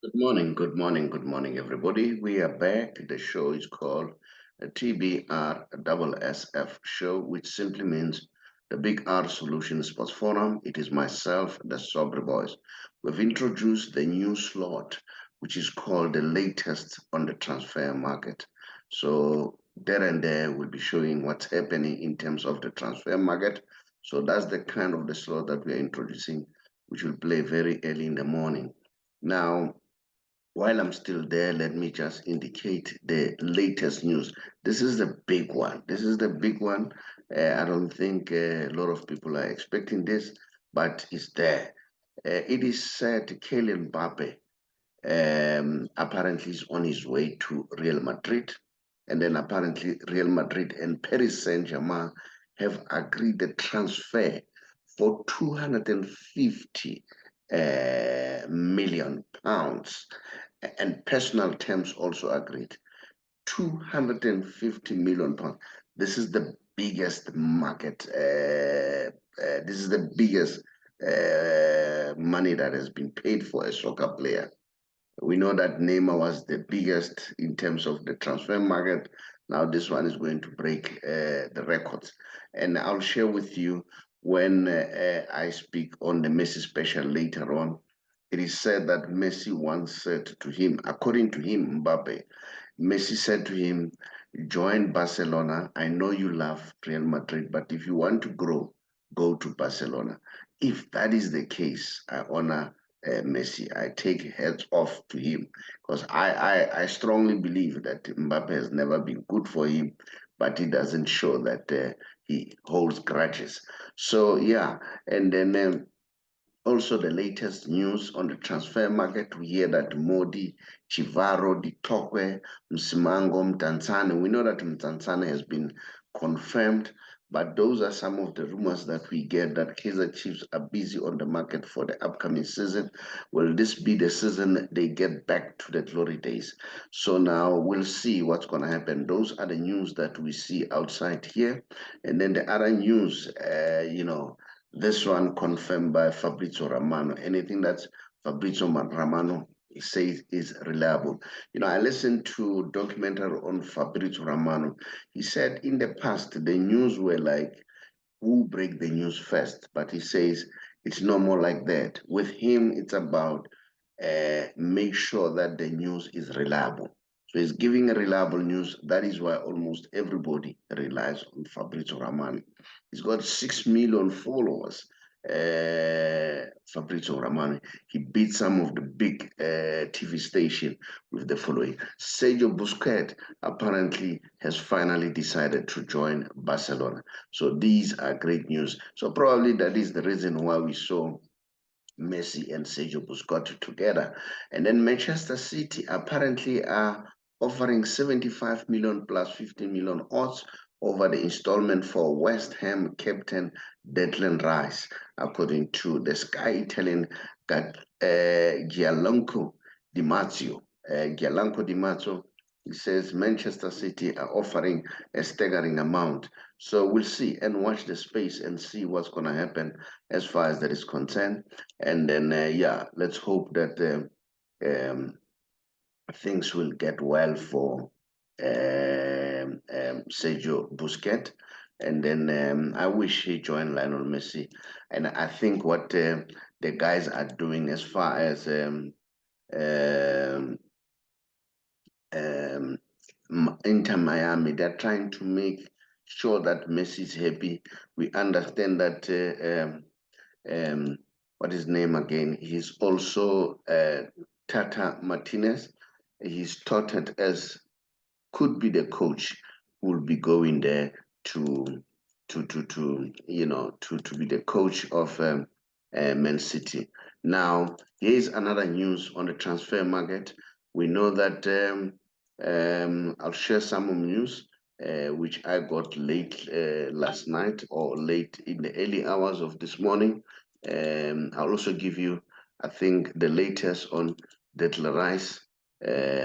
Good morning, good morning, everybody. We are back. The show is called TBR SSF Show, which simply means the Big R Solution Sports Forum. It is myself, the Saubrey Boys. We've introduced the new slot, which is called the latest on the transfer market. So there and there, we'll be showing what's happening in terms of the transfer market. So that's the kind of the slot that we are introducing, which will play very early in the morning. Now, while I'm still there, let me just indicate the latest news. This is the big one. This is the big one. I don't think a lot of people are expecting this, but it's there. It is said Kylian Mbappe apparently is on his way to Real Madrid. And then apparently Real Madrid and Paris Saint-Germain have agreed the transfer for 250 million pounds, and personal terms also agreed. 250 million pounds. This is the biggest market. This is the biggest money that has been paid for a soccer player. We know that Neymar was the biggest in terms of the transfer market. Now this one is going to break the records. And I'll share with you when I speak on the Messi special later on. It is said that Messi once said to him, according to him, Mbappe, Messi said to him, join Barcelona. I know you love Real Madrid, but if you want to grow, go to Barcelona. If that is the case, I honor Messi. I take heads off to him because I strongly believe that Mbappe has never been good for him, but he doesn't show that he holds grudges. So, yeah, and then also the latest news on the transfer market, we hear that Modi, Chivaro, Ditokwe, Msimango, Mtanzane, we know that Mtanzane has been confirmed, but those are some of the rumors that we get that Kaizer Chiefs are busy on the market for the upcoming season. Will this be the season they get back to the glory days? So now we'll see what's going to happen. Those are the news that we see outside here. And then the other news, this one confirmed by Fabrizio Romano. Anything that Fabrizio Romano says is reliable. I listened to a documentary on Fabrizio Romano. He said in the past, the news were like, who break the news first? But he says it's no more like that. With him, it's about make sure that the news is reliable. So he's giving a reliable news. That is why almost everybody relies on Fabrizio Romano. He's got 6 million followers. Fabrizio Romano. He beat some of the big TV station with the following. Sergio Busquets apparently has finally decided to join Barcelona. So these are great news. So probably that is the reason why we saw Messi and Sergio Busquets together. And then Manchester City apparently are offering 75 million plus 50 million odds over the installment for West Ham captain Declan Rice, according to the Sky Italian Gianluca Di Marzio. Gianluca Di Marzio, he says Manchester City are offering a staggering amount. So we'll see and watch the space and see what's going to happen as far as that is concerned. And then, yeah, let's hope that things will get well for Sergio Busquets. And then I wish he joined Lionel Messi. And I think what the guys are doing as far as um, um, Inter Miami, they're trying to make sure that Messi is happy. We understand that what is his name again? He's also Tata Martinez. He's touted as could be the coach who will be going there to to be the coach of Man City. Now, here's another news on the transfer market. We know that I'll share some news which I got late last night or late in the early hours of this morning. I'll also give you, I think, the latest on Declan Rice,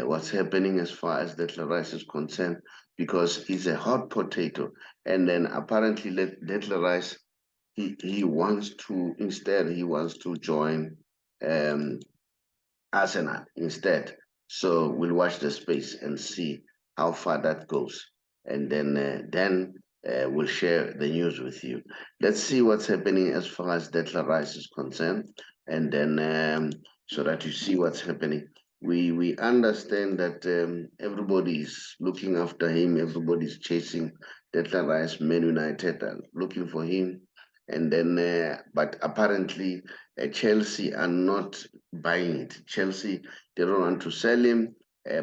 what's happening as far as Declan Rice is concerned, because he's a hot potato. And then apparently Declan Rice, he wants to, instead, he wants to join Arsenal instead. So we'll watch the space and see how far that goes, and then we'll share the news with you. Let's see what's happening as far as Declan Rice is concerned, and then so that you see what's happening. We understand that everybody's looking after him. Everybody's chasing Declan Rice. Man United are looking for him, and then but apparently Chelsea are not buying it. Chelsea, they don't want to sell him.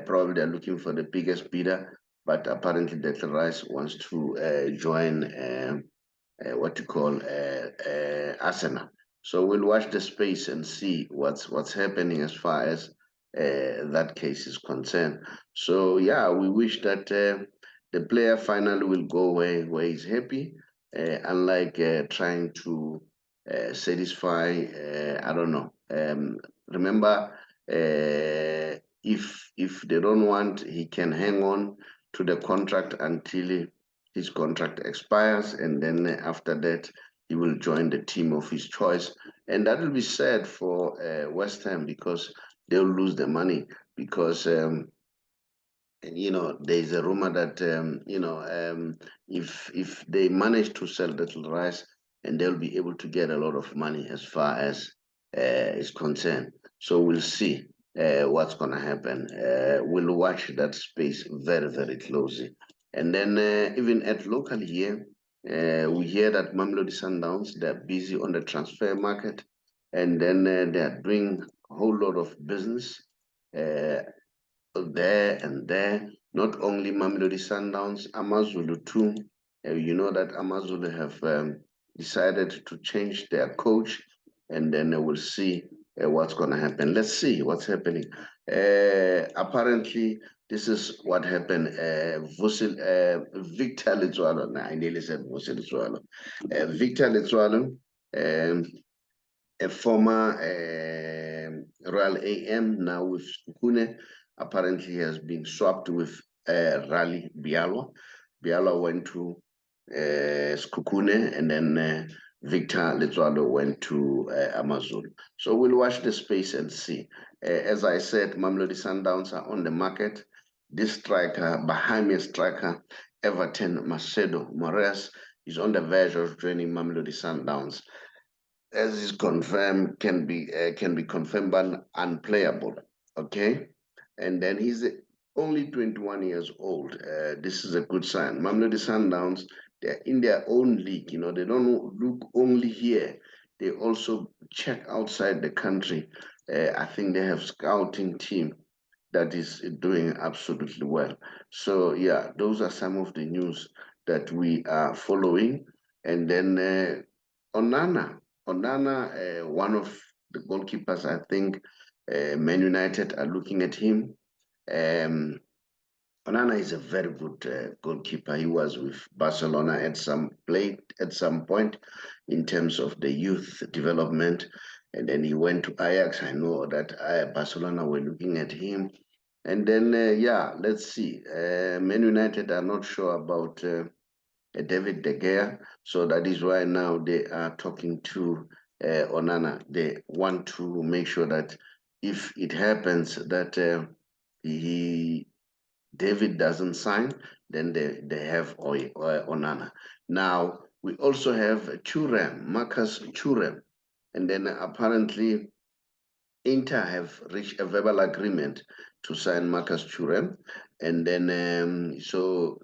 Probably they're looking for the biggest bidder, but apparently Declan Rice wants to join what you call Arsenal. So we'll watch the space and see what's happening as far as that case is concerned. So yeah, we wish that the player finally will go where he's happy, unlike trying to satisfy. I don't know. Remember, if they don't want, he can hang on to the contract until his contract expires, and then after that, he will join the team of his choice, and that will be sad for West Ham because they'll lose the money because. There's a rumor that if they manage to sell Little Rice, and they'll be able to get a lot of money as far as is concerned. So we'll see what's gonna happen. We'll watch that space very very closely, and then even at local here, we hear that Mamelodi Sundowns, they're busy on the transfer market, and then they're doing a whole lot of business. Uh, there and there. Not only Mamelodi Sundowns, Amazulu too. You know that Amazulu have decided to change their coach, and then we'll see what's going to happen. Let's see what's happening. Apparently, this is what happened. Victor Litswalo, I nearly said Vusil Litswalo. Victor Litswalo, um, a former Royal AM, now with Skukune, apparently has been swapped with Rally Bialwa. Bialwa went to Skukune, and then Victor Letswalo went to Amazon. So we'll watch the space and see. As I said, Mamelodi Sundowns are on the market. This striker, Bahamian striker, Everton Macedo Moraes, is on the verge of joining Mamelodi Sundowns, as is confirmed, can be confirmed but unplayable. Okay, and then he's only 21 years old. This is a good sign. Mamelodi Sundowns, they're in their own league. They don't look only here. They also check outside the country. I think they have scouting team that is doing absolutely well. So yeah, those are some of the news that we are following. And then Onana, one of the goalkeepers, I think Man United are looking at him. Um, Onana is a very good goalkeeper. He was with Barcelona played at some point in terms of the youth development, and then he went to Ajax. I know that Barcelona were looking at him, and then yeah, let's see. Man United are not sure about David De Gea, so that is why now they are talking to Onana. They want to make sure that if it happens that he David doesn't sign, then they have Onana. Now, we also have Thuram, Marcus Thuram, and then apparently Inter have reached a verbal agreement to sign Marcus Thuram, and then so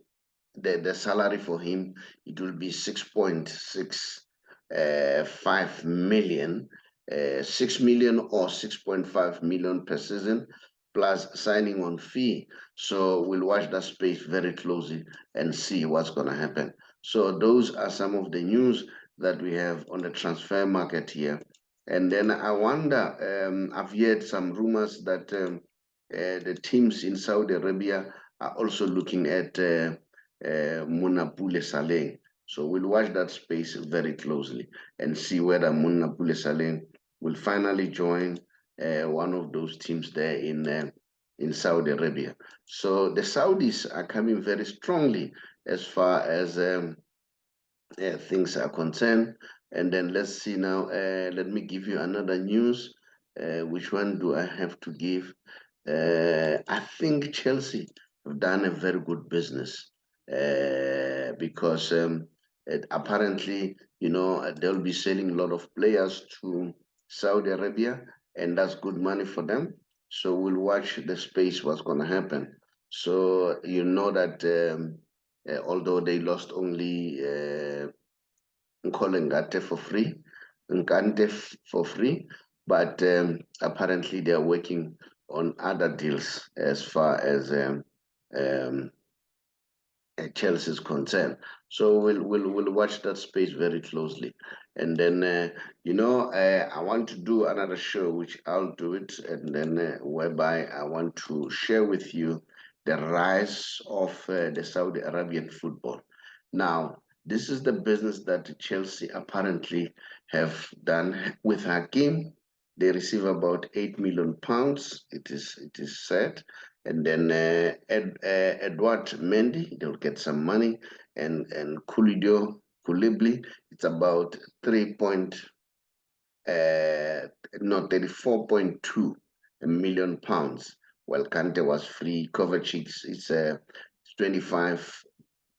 the salary for him, it will be 6.65 million, 6 million or 6.5 million per season, plus signing on fee. So we'll watch that space very closely and see what's going to happen. So those are some of the news that we have on the transfer market here. And then I wonder, I've heard some rumors that the teams in Saudi Arabia are also looking at Munapule Saleh. So we'll watch that space very closely and see whether Munapule Saleh will finally join one of those teams there in Saudi Arabia. So the Saudis are coming very strongly as far as things are concerned. And then let's see now. Let me give you another news. Which one do I have to give? I think Chelsea have done a very good business because apparently, they'll be selling a lot of players to Saudi Arabia, and that's good money for them. So we'll watch the space what's going to happen. So you know that although they lost only Nkole Nkante for free, but apparently they are working on other deals as far as um, Chelsea is concerned. So we'll watch that space very closely, and then I want to do another show, which I'll do it, and then whereby I want to share with you the rise of the Saudi Arabian football. Now, this is the business that Chelsea apparently have done with Hakim. They receive about £8 million. It is said, and then Edward Mendy, they'll get some money, and Koulibaly, it's about 34.2 million pounds. While Kante was free. Kovacic, it's 25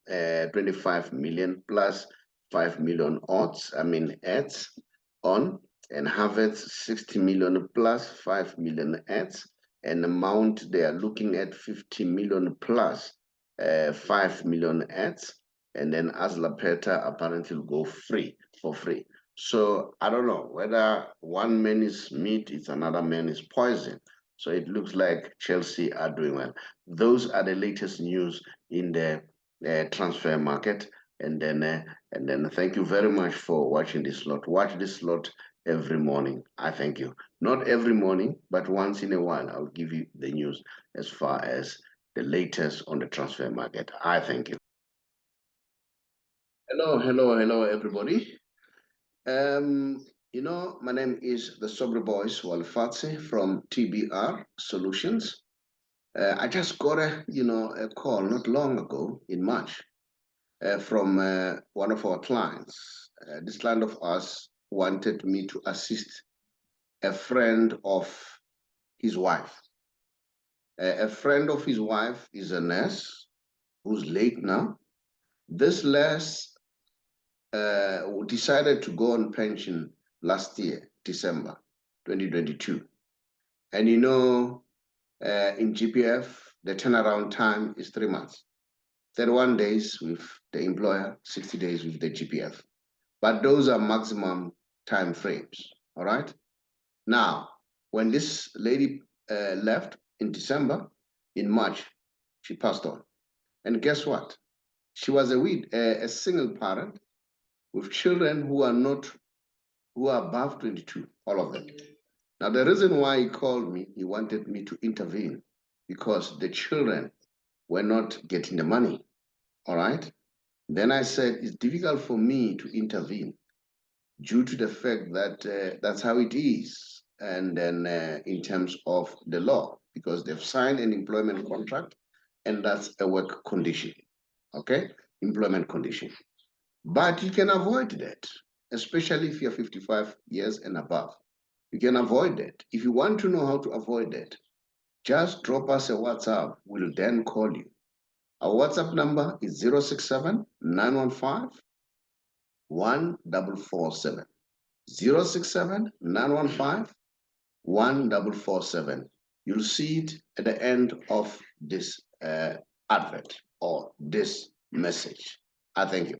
25 million plus 5 million ads on, and Havertz 60 million plus 5 million ads, and Mount they are looking at 50 million plus 5 million ads, and then Aslapeta apparently will go for free. So I don't know whether one man is meat, it's another man is poison. So it looks like Chelsea are doing well. Those are the latest news in the transfer market. And then thank you very much for watching this slot. Watch this slot every morning. I thank you. Not every morning, but once in a while, I'll give you the news as far as the latest on the transfer market. I thank you. Hello, everybody. My name is the Saubrey Boyz Walefatshe from TBR Solutions. I just got a call not long ago in March from one of our clients. This client of ours wanted me to assist a friend of his wife. A friend of his wife is a nurse who's late now. This nurse decided to go on pension last year, December 2022. And in GPF, the turnaround time is 3 months. 31 days with the employer, 60 days with the GPF. But those are maximum time frames, all right? Now, when this lady left in December, in March, she passed on. And guess what? She was a single parent with children who are above 22, all of them. Now, the reason why he called me, he wanted me to intervene because the children were not getting the money, all right? Then I said, it's difficult for me to intervene due to the fact that that's how it is. And then in terms of the law, because they've signed an employment contract, and that's a work condition, okay? Employment condition. But you can avoid that, especially if you're 55 years and above. You can avoid that. If you want to know how to avoid that, just drop us a WhatsApp. We'll then call you. Our WhatsApp number is 067 915 1447. 067 915 1447. You'll see it at the end of this advert or this message. I thank you.